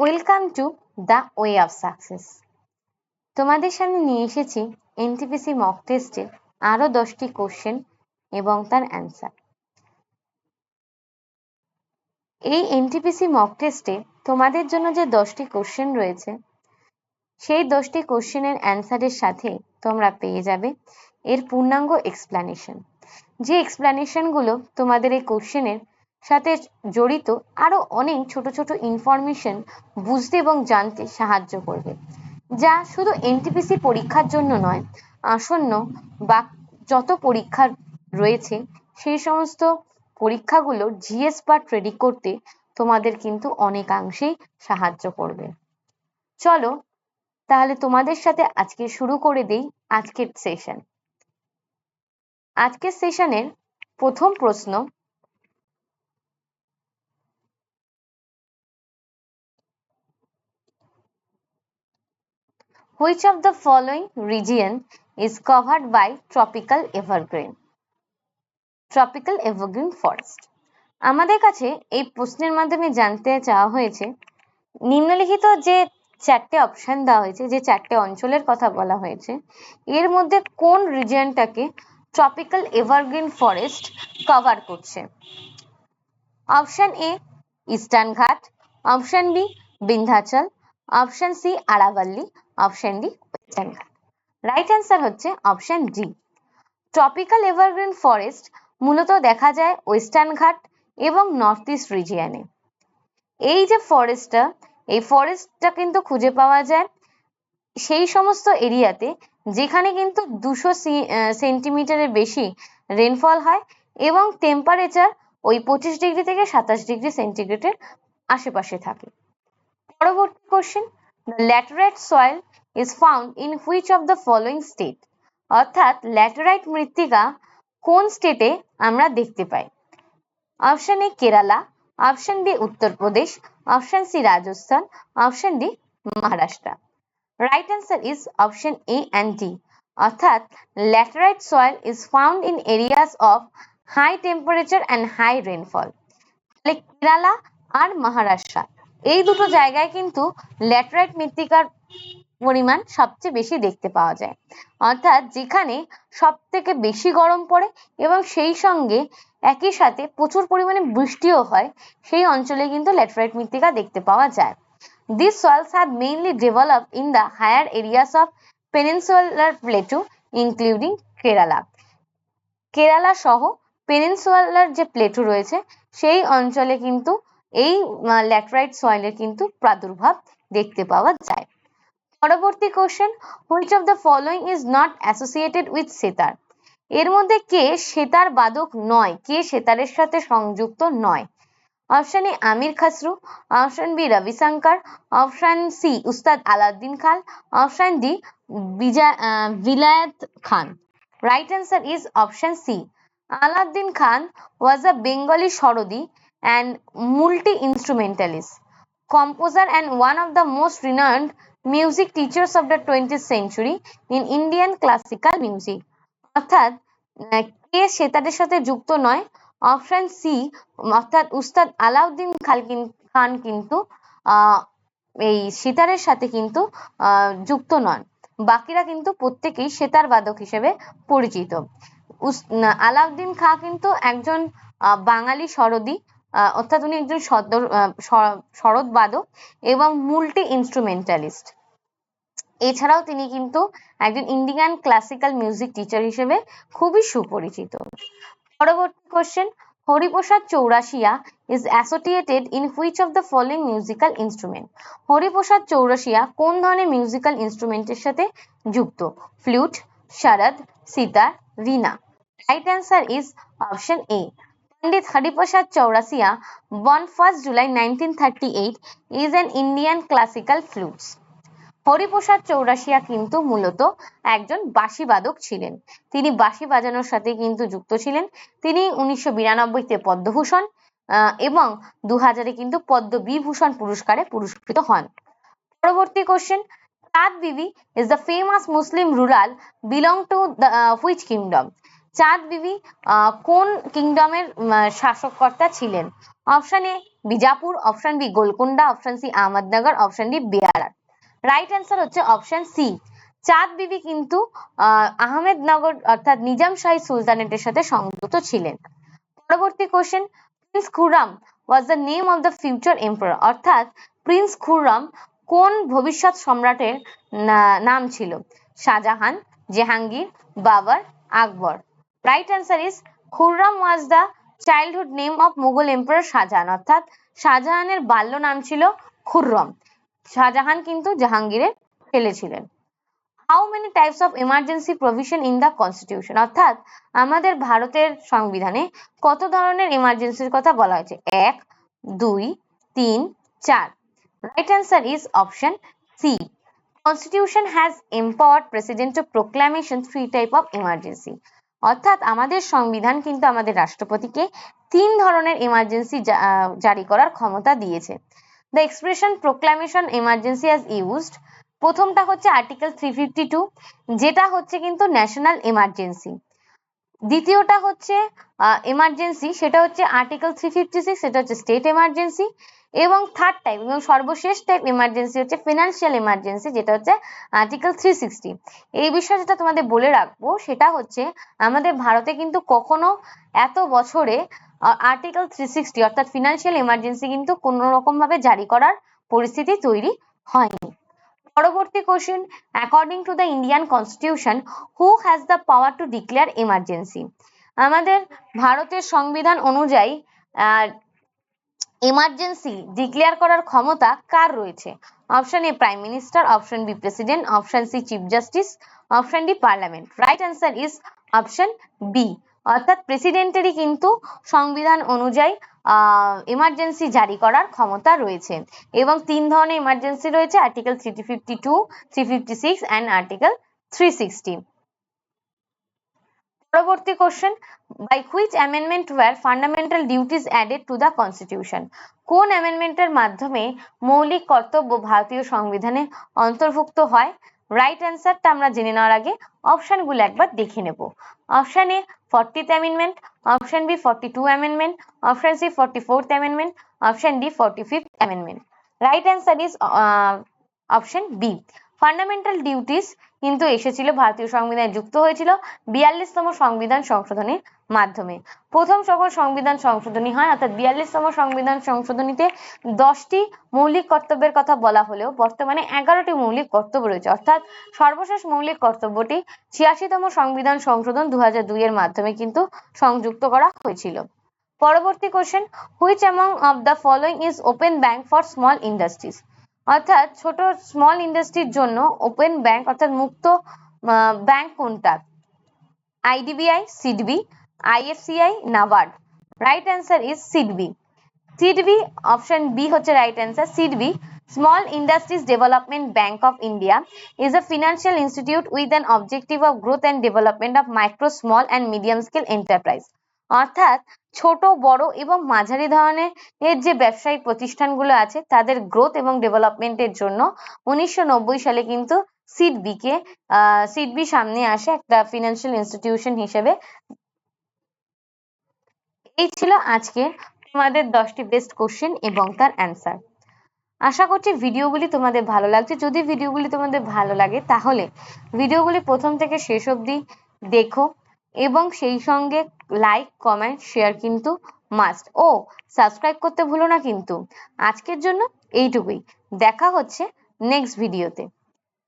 Welcome to the way of success. তোমাদের সামনে নিয়ে এসেছি এনটিপিসি মক টেস্টে আরো 10টি কোশ্চেন এবং তার অ্যান্সার। এই এনটিপিসি মক টেস্টে তোমাদের জন্য যে 10টি কোশ্চেন রয়েছে সেই 10টি কোশ্চেনের অ্যান্সারের সাথে তোমরা পেয়ে যাবে এর পূর্ণাঙ্গ এক্সপ্লানেশন, যে এক্সপ্লানেশনগুলো তোমাদের এই কোশ্চেনের সাথে জড়িত আরো অনেক ছোট ছোট ইনফরমেশন বুঝতে এবং জানতে সাহায্য করবে, যা শুধু এনটিপিসি পরীক্ষার জন্য নয়, আসন্ন বা যত পরীক্ষা রয়েছে সেই সমস্ত পরীক্ষাগুলো জিএস বা ট্রেডিং করতে তোমাদের কিন্তু অনেকাংশেই সাহায্য করবে। চলো তাহলে তোমাদের সাথে আজকে শুরু করে দেই আজকের সেশন। আজকের সেশনের প্রথম প্রশ্ন, which of the following region is covered by tropical evergreen forest? আমাদের কাছে এই প্রশ্নের মাধ্যমে জানতে চাওয়া হয়েছে নিম্নলিখিত যে চারটে অপশন দেওয়া হয়েছে, যে চারটে অঞ্চলের কথা বলা হয়েছে, এর মধ্যে কোন রিজিয়নটাকে ট্রপিক্যাল এভারগ্রিন ফরেস্ট কভার করছে। Option A eastern Ghat, option B Vindhyachal, option C Aravalli, option D western Ghat. Right answer হচ্ছে option D. Tropical evergreen forest মূলত দেখা যায় ওয়েস্টার্ন ঘাট এবং নর্থ ইস্ট রিজিয়নে। এই যে ফরেস্টটা, এই ফরেস্টটা কিন্তু খুঁজে পাওয়া যায় সেই সমস্ত এরিয়াতে যেখানে কিন্তু 200 সেন্টিমিটারের বেশি রেনফল হয় এবং টেম্পারেচার ওই 25 ডিগ্রি থেকে 27 ডিগ্রি সেন্টিগ্রেডের আশেপাশে থাকে। পরবর্তী question, the laterite soil is found in which of the following state? অর্থাৎ ল্যাটেরাইট মৃত্তিকা কোন স্টেটে আমরা দেখতে পাই? Option A Kerala, option B Uttar Pradesh, option C Rajasthan, option D Maharashtra. Right answer is option A and D, অর্থাৎ laterite soil is found in areas of high temperature and high rainfall. তাহলে কেরালা আর মহারাষ্ট্র এই দুটো জায়গায় কিন্তু ল্যাটেরাইট মৃত্তিকার পরিমাণ সবচেয়ে বেশি দেখতে পাওয়া যায়, অর্থাৎ যেখানে সব থেকে বেশি গরম পড়ে এবং সেই সঙ্গে একই সাথে প্রচুর পরিমাণে বৃষ্টিও হয়, সেই অঞ্চলে কিন্তু ল্যাটেরাইট মৃত্তিকা দেখতে পাওয়া যায়। These soils have mainly developed in the higher areas of peninsular plateau including Kerala. Kerala সহ পেনিনসুলার যে প্লেটু রয়েছে সেই অঞ্চলে কিন্তু এই ল্যাটেরাইট সয়েলের কিন্তু প্রাদুর্ভাব দেখতে পাওয়া যায়। পরবর্তী question, which of the following is not associated with sitar? এর মধ্যে কে সেতার বাদক নয়, কে সেতারের সাথে সংযুক্ত নয়? Option A Amir Khusrau, option B Ravi Shankar, option C Ustad Alauddin Khan, option D Vilayat Khan. Right answer is option C. Alauddin Khan was a Bengali Sharodi and multi-instrumentalist, composer and one of the most renowned music teachers of the 20th century in Indian classical music. অর্থাৎ কে সেতারের সাথে যুক্ত নয়? Option C, অর্থাৎ উস্তাদ আলাউদ্দিন খান কিন্তু এই সেতারের সাথে কিন্তু যুক্ত নন, বাকিরা কিন্তু প্রত্যেকেই সেতার বাদক হিসেবে পরিচিত। আলাউদ্দিন খাঁ কিন্তু একজন বাঙালি সরোদি, অর্থাৎ উনি একজন সরোদ বাদক এবং মুল্টি ইনস্ট্রুমেন্টালিস্ট। এছাড়াও তিনি কিন্তু একজন ইন্ডিয়ান ক্লাসিক্যাল মিউজিক টিচার হিসেবে খুবই সুপরিচিত। পরবর্তী question, Hariprasad Chaurasia is associated in which of the following musical instrument? Hariprasad Chaurasia কোন ধরনের মিউজিক্যাল ইনস্ট্রুমেন্টের সাথে যুক্ত? Flute, Sharad, sitar, Rina. Right answer is option A. Pandit Hariprasad Chaurasia, born 1st July 1938, is an Indian classical flute. Hariprasad Chaurasia কিন্তু মূলত একজন বাঁশি বাদক ছিলেন, তিনি বাঁশি বাজানোর সাথে কিন্তু যুক্ত ছিলেন। তিনি 1992-তে পদ্মভূষণ এবং 2000-এ কিন্তু পদ্মবিভূষণ পুরস্কারে পুরস্কৃত হন। পরবর্তী কোশ্চেন, চাঁদ বিবি is the famous Muslim ruler belong to the which kingdom? চাঁদ বিবি কোন কিংডমের শাসককর্তা ছিলেন? Option A Bijapur, option B Golconda, option C Ahmednagar, option D Berar. Right answer হচ্ছে অপশন সি। চাঁদ বিবি কিন্তু আহমেদনগর অর্থাৎ নিজাম শাহী সুলতানেটের সাথে সংযুক্ত ছিলেন। পরবর্তী question, prince Khurram was the name of the future emperor, অর্থাৎ প্রিন্স খুররাম কোন ভবিষ্যৎ সম্রাটের নাম ছিল? Shah Jahan, Jahangir, Babur, Akbar. Right answer is Khurram was the childhood name of Mughal emperor Shah Jahan, অর্থাৎ শাহজাহানের বাল্য নাম ছিল খুররম। শাহজাহান কিন্তু জাহাঙ্গীরের ছেলে ছিলেন। How many types of emergency provision in the constitution, অর্থাৎ আমাদের ভারতের সংবিধানে কত ধরনের এমার্জেন্সির কথা বলা হয়েছে? 1, 2, 3, 4। Right answer is option C. Constitution has empowered president to proclamation 3 type of emergency, অর্থাৎ আমাদের সংবিধান কিন্তু আমাদের রাষ্ট্রপতিকে 3 ধরনের এমার্জেন্সি জারি করার ক্ষমতা দিয়েছে। The expression proclamation emergency has used, প্রথমটা হচ্ছে আর্টিকেল 352, যেটা হচ্ছে কিন্তু ন্যাশনাল এমার্জেন্সি। দ্বিতীয়টা হচ্ছে এমার্জেন্সি, সেটা হচ্ছে আর্টিকেল 356, সেটা হচ্ছে স্টেট এমার্জেন্সি। এবং থার্ড টাইপ এবং সর্বশেষ টাইপ এমার্জেন্সি হচ্ছে ফিনান্সিয়াল এমার্জেন্সি, যেটা হচ্ছে আর্টিকেল 360। এই বিষয়ে যেটা তোমাদের বলে রাখবো সেটা হচ্ছে আমাদের ভারতে কিন্তু কখনো এত বছরে আর্টিকেল 360 অর্থাৎ ফিনান্সিয়াল এমার্জেন্সি কিন্তু কোনো রকম ভাবে জারি করার পরিস্থিতি তৈরি হয়নি। পরবর্তী question, according to the Indian constitution who has the power two declare emergency, আমাদের ভারতের সংবিধান অনুযায়ী এমার্জেন্সি ডিক্লেয়ার করার ক্ষমতা কার রয়েছে? Option A prime minister, option B president, option C chief justice, option D parliament. Right answer is option B, অর্থাৎ প্রেসিডেন্টেরই কিন্তু সংবিধান অনুযায়ী এমার্জেন্সি জারি করার ক্ষমতা রয়েছে। এবং 3 ধরনের এমার্জেন্সি রয়েছে, আর্টিকেল 352, 356 অ্যান্ড আর্টিকেল 360। পরবর্তী question, by which amendment were fundamental duties added to the constitution, কোন অ্যামেন্ডমেন্টের মাধ্যমে মৌলিক কর্তব্য ভারতীয় সংবিধানে অন্তর্ভুক্ত হয়? রাইট অ্যান্সারটা আমরা জেনে নেওয়ার আগে অপশনগুলো একবার দেখে নেব। Option A 40th amendment, option B 42 amendment, option C 44th amendment, option D 45th amendment. Right answer is option B. Fundamental duties কিন্তু এসেছিল ভারতীয় সংবিধানে যুক্ত হয়েছিল 42তম সংবিধান সংশোধনীর মাধ্যমে। প্রথম যখন সংবিধান সংশোধনী হয় অর্থাৎ 42তম সংবিধান সংশোধনীতে 10টি মৌলিক কর্তব্যের কথা বলা হলেও বর্তমানে 11টি মৌলিক কর্তব্য রয়েছে, অর্থাৎ সর্বশেষ মৌলিক কর্তব্যটি 86তম সংবিধান সংশোধন 2002 এর মাধ্যমে কিন্তু সংযুক্ত করা হয়েছিল। পরবর্তী question, which among of the following is open bank for small industries, অর্থাৎ ছোট স্মল ইন্ডাস্ট্রির জন্য ওপেন ব্যাংক অর্থাৎ মুক্ত ব্যাংক কোনটা? IDBI, SIDBI, IFCI, NABARD. Right answer is SIDBI. SIDBI option B হচ্ছে right answer. SIDBI Small Industries Development Bank of India is a financial institute with an objective of growth and development of micro, small and medium scale enterprise, অর্থাৎ ছোট বড় এবং মাঝারি ধরনের যে ব্যবসায়িক প্রতিষ্ঠানগুলো আছে তাদের গ্রোথ এবং ডেভেলপমেন্টের জন্য 1990 সালে কিন্তু সিডবি সামনে আসে একটা ফিনান্সিয়াল ইনস্টিটিউশন হিসেবে। এই ছিল আজকে তোমাদের 10টি বেস্ট কোশ্চেন এবং তার অ্যান্সার। আশা করছি ভিডিওগুলি তোমাদের ভালো লাগছে। যদি ভিডিওগুলি তোমাদের ভালো লাগে তাহলে ভিডিওগুলি প্রথম থেকে শেষ অবধি দেখো এবং সেই সঙ্গে লাইক, কমেন্ট, শেয়ার কিন্তু মাস্ট, ও সাবস্ক্রাইব করতে ভুলো না কিন্তু। আজকের জন্য এইটুকুই, দেখা হচ্ছে নেক্সট ভিডিওতে।